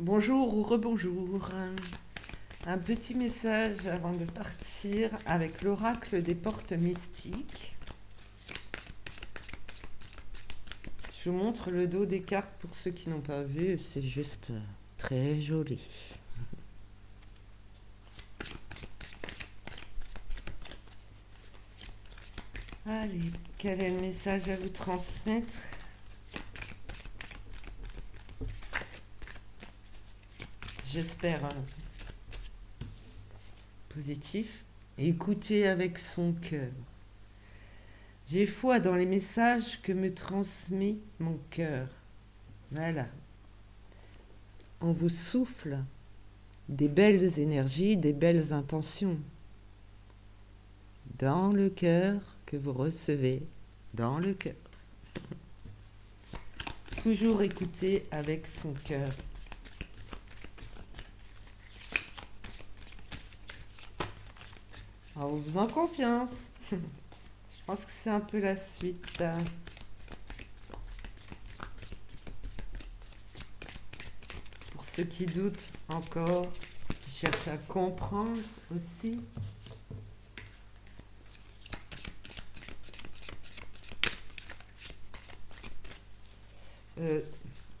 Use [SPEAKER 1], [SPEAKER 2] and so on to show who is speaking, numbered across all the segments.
[SPEAKER 1] Bonjour ou rebonjour. Un petit message avant de partir avec l'oracle des portes mystiques. Je vous montre le dos des cartes pour ceux qui n'ont pas vu. C'est juste très joli. Allez, quel est le message à vous transmettre? J'espère positif. Écoutez avec son cœur. J'ai foi dans les messages que me transmet mon cœur. Voilà. On vous souffle des belles énergies, des belles intentions dans le cœur que vous recevez, dans le cœur. Toujours écouter avec son cœur. Alors, vous en confiance. Je pense que c'est un peu la suite. Pour ceux qui doutent encore, qui cherchent à comprendre aussi.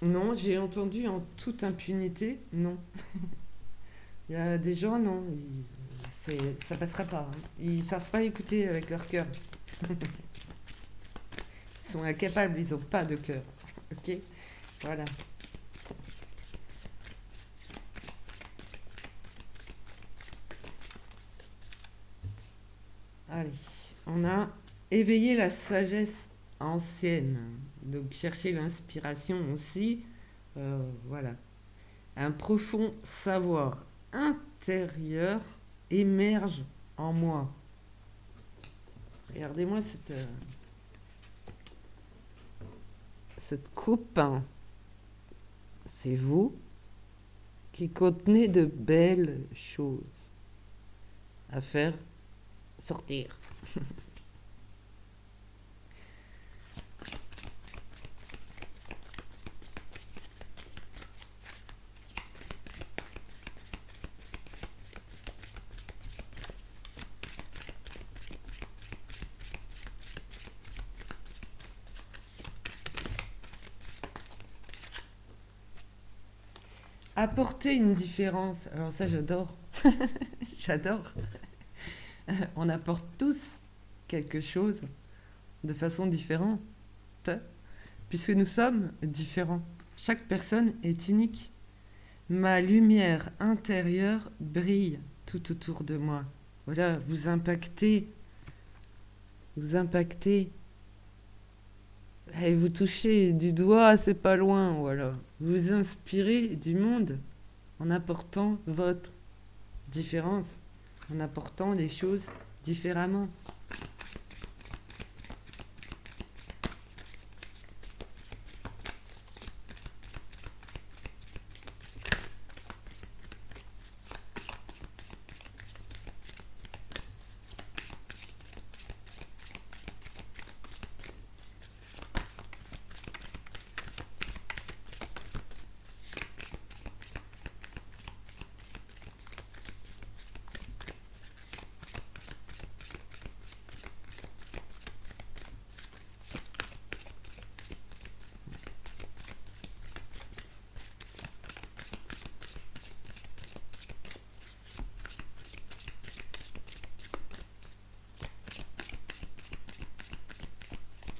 [SPEAKER 1] Non, j'ai entendu en toute impunité, non. Il y a des gens, non, ça passera pas. Hein. Ils savent pas écouter avec leur cœur. Ils sont incapables, ils ont pas de cœur. Ok. Voilà. Allez, on a éveillé la sagesse ancienne. Donc chercher l'inspiration aussi. Voilà. Un profond savoir intérieur émerge en moi. Regardez-moi cette coupe. Hein. C'est vous qui contenez de belles choses à faire sortir. Apporter une différence. Alors ça, j'adore. J'adore. On apporte tous quelque chose de façon différente, puisque nous sommes différents. Chaque personne est unique. Ma lumière intérieure brille tout autour de moi. Voilà, vous impactez, et vous touchez du doigt, c'est pas loin, voilà. Vous inspirez du monde en apportant votre différence, en apportant les choses différemment.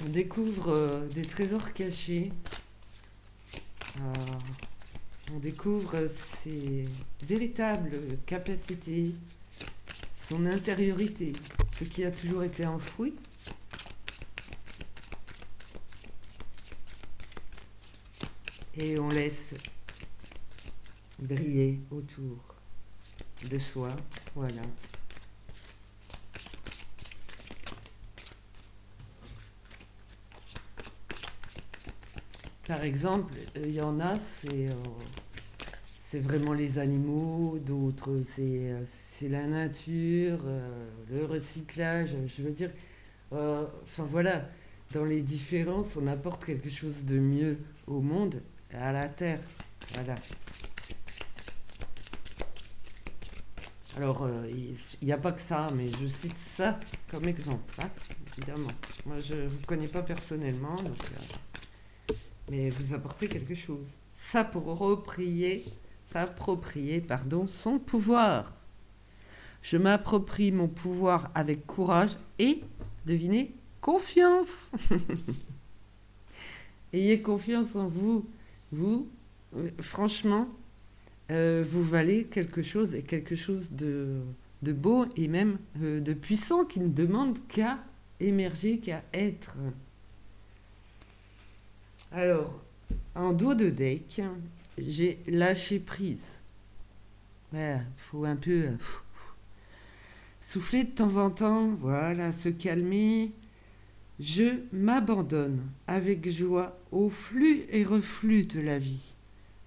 [SPEAKER 1] On découvre des trésors cachés. Euh, on découvre ses véritables capacités, son intériorité, ce qui a toujours été enfoui. Et on laisse briller autour de soi. Voilà. Par exemple, il y en a, c'est vraiment les animaux, d'autres, c'est la nature, le recyclage. Je veux dire, enfin voilà, dans les différences, on apporte quelque chose de mieux au monde, à la terre. Voilà. Alors, il n'y a pas que ça, mais je cite ça comme exemple, hein, évidemment. Moi, je ne vous connais pas personnellement, donc, mais vous apportez quelque chose. S'approprier, pardon, son pouvoir. Je m'approprie mon pouvoir avec courage et, devinez, confiance. Ayez confiance en vous. Vous, franchement, vous valez quelque chose et quelque chose de beau et même de puissant qui ne demande qu'à émerger, qu'à être. Alors, en dos de deck, j'ai lâché prise. Il faut un peu souffler de temps en temps, voilà, se calmer. Je m'abandonne avec joie au flux et reflux de la vie.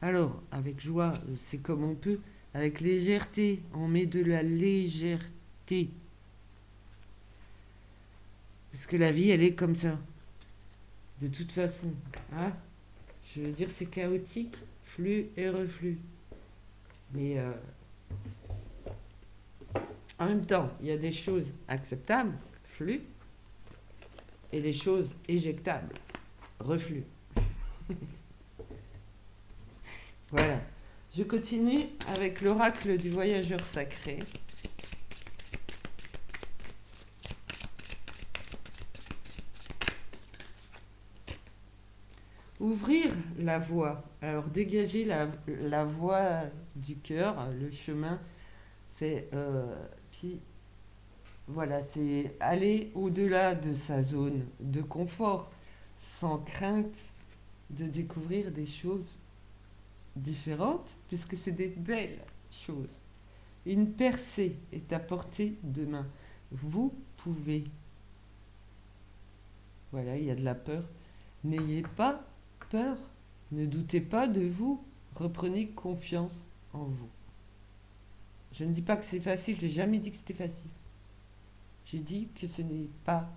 [SPEAKER 1] Alors, avec joie, c'est comme on peut. Avec légèreté, on met de la légèreté. Parce que la vie, elle est comme ça. De toute façon. Hein, je veux dire, c'est chaotique, flux et reflux. Mais en même temps, il y a des choses acceptables, flux, et des choses éjectables, reflux. Voilà. Je continue avec l'oracle du voyageur sacré. Ouvrir la voie. Alors dégager la voie du cœur, le chemin, c'est puis voilà, c'est aller au-delà de sa zone de confort, sans crainte de découvrir des choses différentes, puisque c'est des belles choses. Une percée est à portée de main. Vous pouvez. Voilà, il y a de la peur. N'ayez pas peur. Ne doutez pas de vous. Reprenez confiance en vous. Je ne dis pas que c'est facile, j'ai jamais dit que c'était facile. J'ai dit que ce n'est pas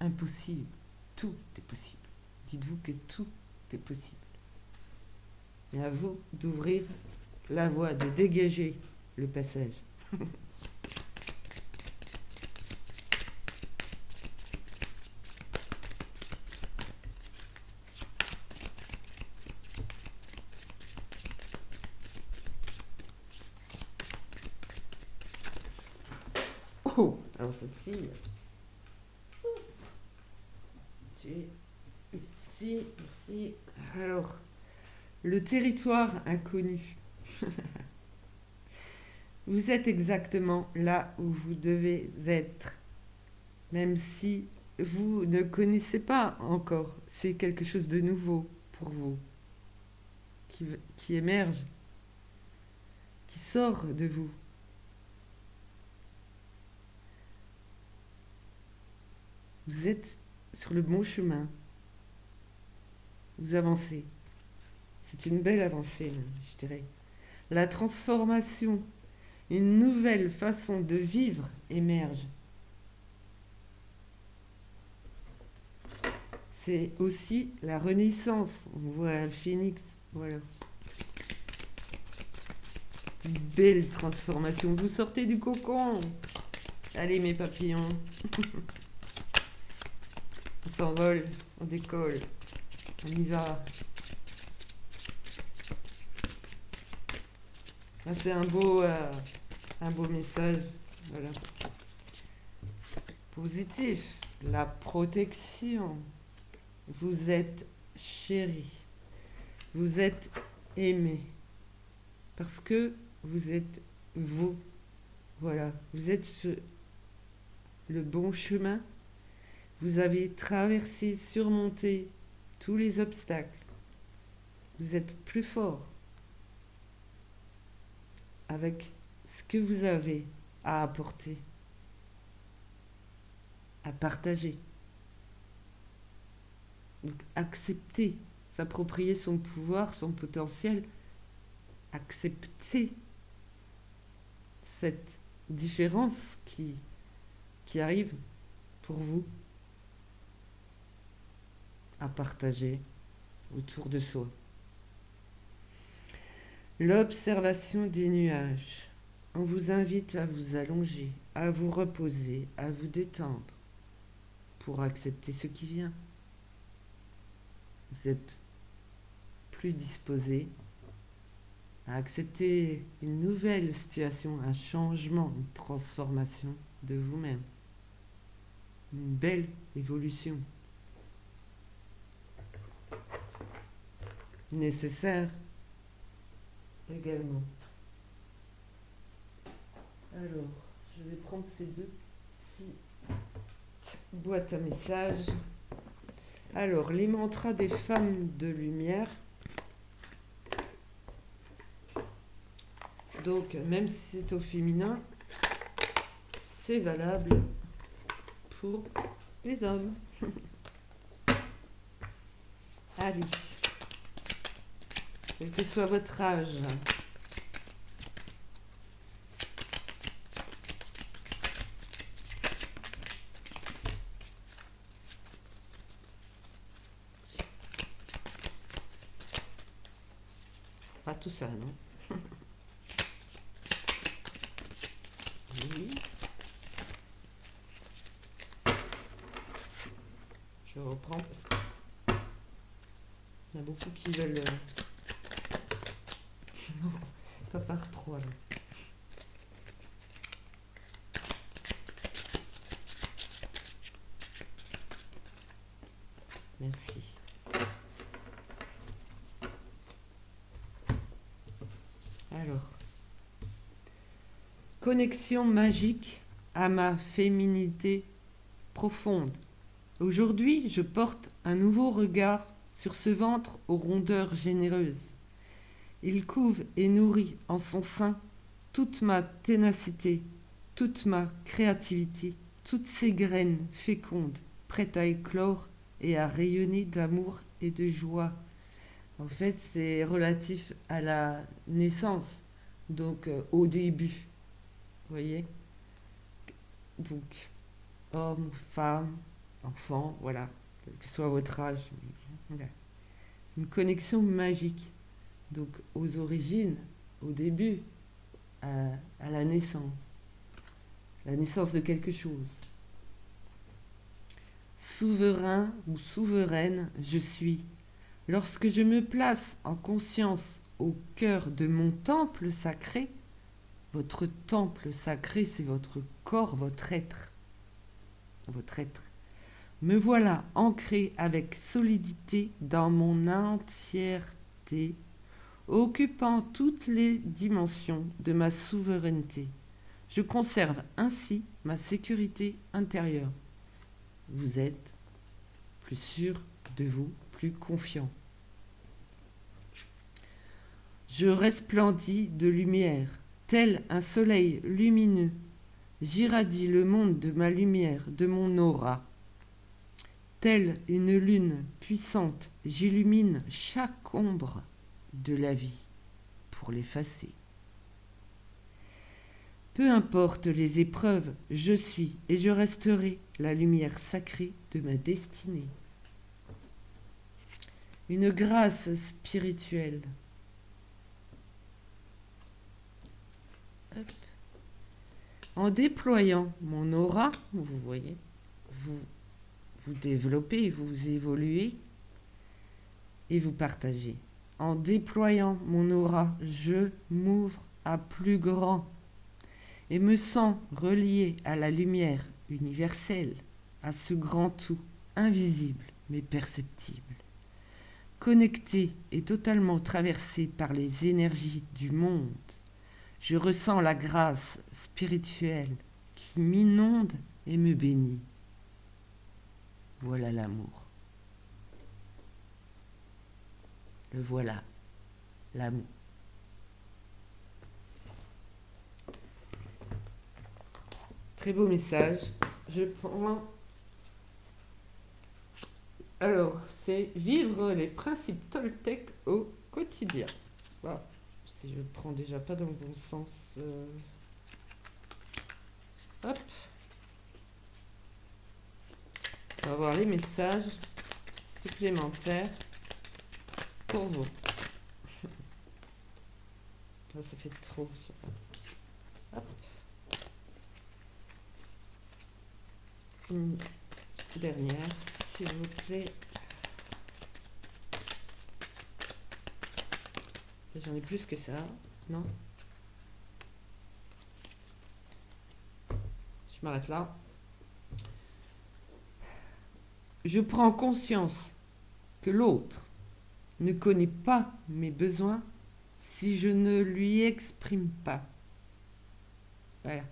[SPEAKER 1] impossible. Tout est possible. Dites-vous que tout est possible. Et à vous d'ouvrir la voie, de dégager le passage. Oh, alors celle-ci, tu es ici, ici. Alors, le territoire inconnu. Vous êtes exactement là où vous devez être, même si vous ne connaissez pas encore. C'est quelque chose de nouveau pour vous, qui émerge, qui sort de vous. Vous êtes sur le bon chemin. Vous avancez. C'est une belle avancée, je dirais. La transformation, une nouvelle façon de vivre émerge. C'est aussi la renaissance. On voit un phénix. Voilà. Une belle transformation. Vous sortez du cocon. Allez, mes papillons. On s'envole, on décolle. On y va. Ah, c'est un beau message. Voilà. Positif. La protection. Vous êtes chéri. Vous êtes aimé. Parce que vous êtes vous. Voilà. Vous êtes sur le bon chemin. Vous avez traversé, surmonté tous les obstacles. Vous êtes plus fort avec ce que vous avez à apporter, à partager. Donc accepter, s'approprier son pouvoir, son potentiel, accepter cette différence qui arrive pour vous à partager autour de soi. L'observation des nuages. on vous invite à vous allonger, à vous reposer, à vous détendre pour accepter ce qui vient. Vous êtes plus disposé à accepter une nouvelle situation, un changement, une transformation de vous-même, une belle évolution nécessaire également. Alors, je vais prendre ces deux petites boîtes à messages. Alors, les mantras des femmes de lumière. Donc, même si c'est au féminin, c'est valable pour les hommes. Allez, quel que soit votre âge. Pas tout ça, non? Oui. Je reprends parce qu'il y en a beaucoup qui veulent... Non, ça part trop là. Merci. Alors, connexion magique à ma féminité profonde. Aujourd'hui, je porte un nouveau regard sur ce ventre aux rondeurs généreuses. Il couve et nourrit en son sein toute ma ténacité, toute ma créativité, toutes ces graines fécondes, prêtes à éclore et à rayonner d'amour et de joie. En fait, c'est relatif à la naissance, donc au début. Vous voyez? Donc, homme, femme, enfant, voilà, quel que soit votre âge. Voilà. Une connexion magique, donc aux origines, au début, à la naissance de quelque chose. Souverain ou souveraine, je suis. Lorsque je me place en conscience au cœur de mon temple sacré, votre temple sacré, c'est votre corps, votre être. Votre être. Me voilà ancré avec solidité dans mon entièreté, occupant toutes les dimensions de ma souveraineté. Je conserve ainsi ma sécurité intérieure. Vous êtes plus sûr de vous, plus confiant. Je resplendis de lumière, tel un soleil lumineux. J'irradie le monde de ma lumière, de mon aura. Telle une lune puissante, j'illumine chaque ombre de la vie pour l'effacer. Peu importe les épreuves, je suis et je resterai la lumière sacrée de ma destinée. Une grâce spirituelle. Hop. En déployant mon aura, vous voyez, vous développez, vous évoluez et vous partagez. En déployant mon aura, je m'ouvre à plus grand et me sens relié à la lumière universelle, à ce grand tout, invisible mais perceptible. Connecté et totalement traversé par les énergies du monde, je ressens la grâce spirituelle qui m'inonde et me bénit. Voilà l'amour. Le voilà, l'amour. Très beau message. Je prends... Alors, c'est vivre les principes Toltec au quotidien. Voilà. Si je le prends déjà pas dans le bon sens. Hop. On va voir les messages supplémentaires pour vous. Ça fait trop. Hop. Une dernière, s'il vous plaît. J'en ai plus que ça, non? Je m'arrête là. Je prends conscience que l'autre ne connaît pas mes besoins si je ne lui exprime pas. Voilà.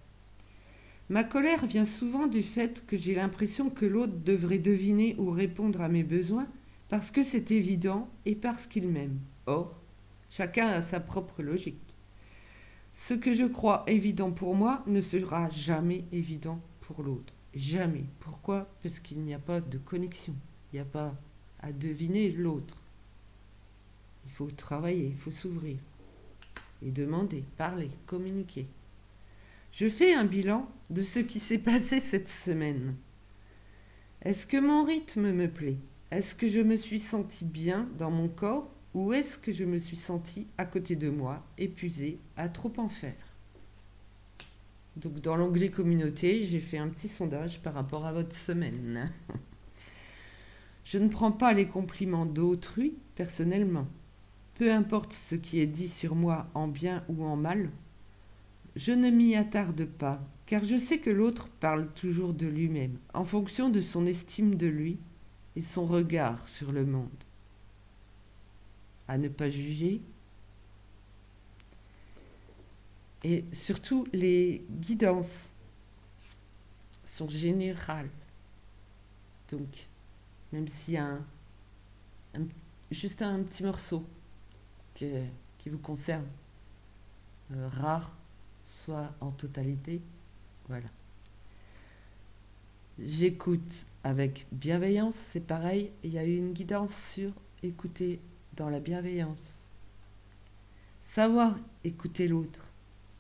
[SPEAKER 1] Ma colère vient souvent du fait que j'ai l'impression que l'autre devrait deviner ou répondre à mes besoins parce que c'est évident et parce qu'il m'aime. Or, chacun a sa propre logique. Ce que je crois évident pour moi ne sera jamais évident pour l'autre. Jamais. Pourquoi? Parce qu'il n'y a pas de connexion. Il n'y a pas à deviner l'autre. Il faut travailler, il faut s'ouvrir et demander, parler, communiquer. Je fais un bilan de ce qui s'est passé cette semaine. Est-ce que mon rythme me plaît? Est-ce que je me suis sentie bien dans mon corps ou est-ce que je me suis sentie à côté de moi, épuisée, à trop en faire? Donc dans l'onglet communauté, j'ai fait un petit sondage par rapport à votre semaine. Je ne prends pas les compliments d'autrui personnellement. Peu importe ce qui est dit sur moi en bien ou en mal, je ne m'y attarde pas, car je sais que l'autre parle toujours de lui-même, en fonction de son estime de lui et son regard sur le monde. À ne pas juger. Et surtout, les guidances sont générales. Donc, même s'il y a juste un petit morceau qui vous concerne, rare, soit en totalité, voilà. J'écoute avec bienveillance, c'est pareil, il y a eu une guidance sur écouter dans la bienveillance. Savoir écouter l'autre,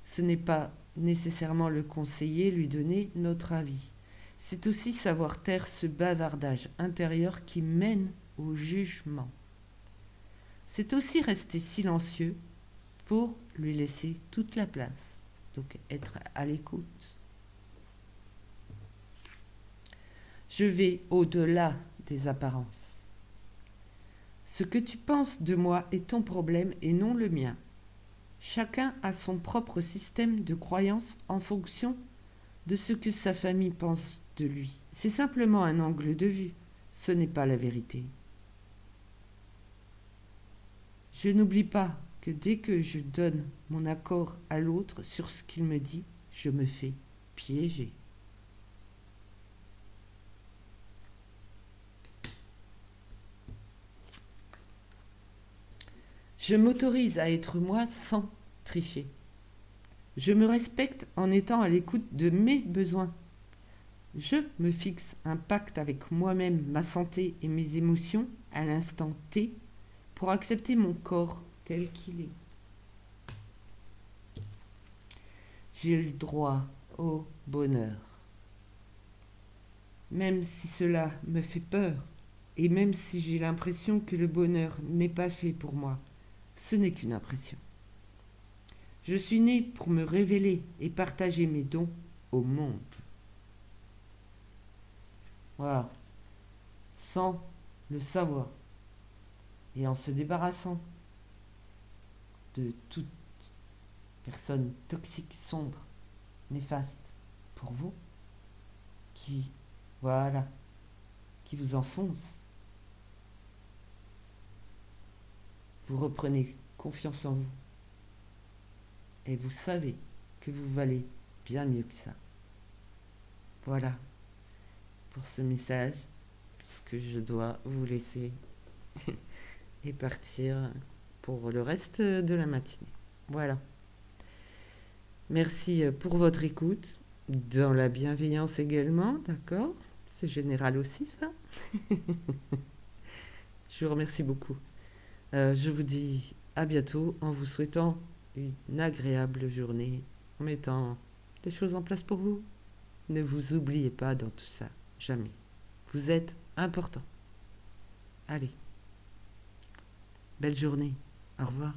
[SPEAKER 1] ce n'est pas nécessairement le conseiller, lui donner notre avis. C'est aussi savoir taire ce bavardage intérieur qui mène au jugement. C'est aussi rester silencieux pour lui laisser toute la place. Donc être à l'écoute. Je vais au-delà des apparences. Ce que tu penses de moi est ton problème et non le mien. Chacun a son propre système de croyance en fonction de ce que sa famille pense de lui. C'est simplement un angle de vue, ce n'est pas la vérité. Je n'oublie pas que dès que je donne mon accord à l'autre sur ce qu'il me dit, je me fais piéger. Je m'autorise à être moi sans tricher. Je me respecte en étant à l'écoute de mes besoins. Je me fixe un pacte avec moi-même, ma santé et mes émotions à l'instant T pour accepter mon corps tel qu'il est. J'ai le droit au bonheur. Même si cela me fait peur et même si j'ai l'impression que le bonheur n'est pas fait pour moi, ce n'est qu'une impression. Je suis né pour me révéler et partager mes dons au monde. Voilà. Sans le savoir et en se débarrassant de toute personne toxique, sombre, néfaste pour vous, qui, voilà, qui vous enfonce. Vous reprenez confiance en vous et vous savez que vous valez bien mieux que ça. Voilà pour ce message, puisque je dois vous laisser et partir pour le reste de la matinée. Voilà. Merci pour votre écoute, dans la bienveillance également, d'accord? C'est général aussi ça. Je vous remercie beaucoup. Je vous dis à bientôt en vous souhaitant une agréable journée, en mettant des choses en place pour vous. Ne vous oubliez pas dans tout ça, jamais. Vous êtes important. Allez, belle journée, au revoir.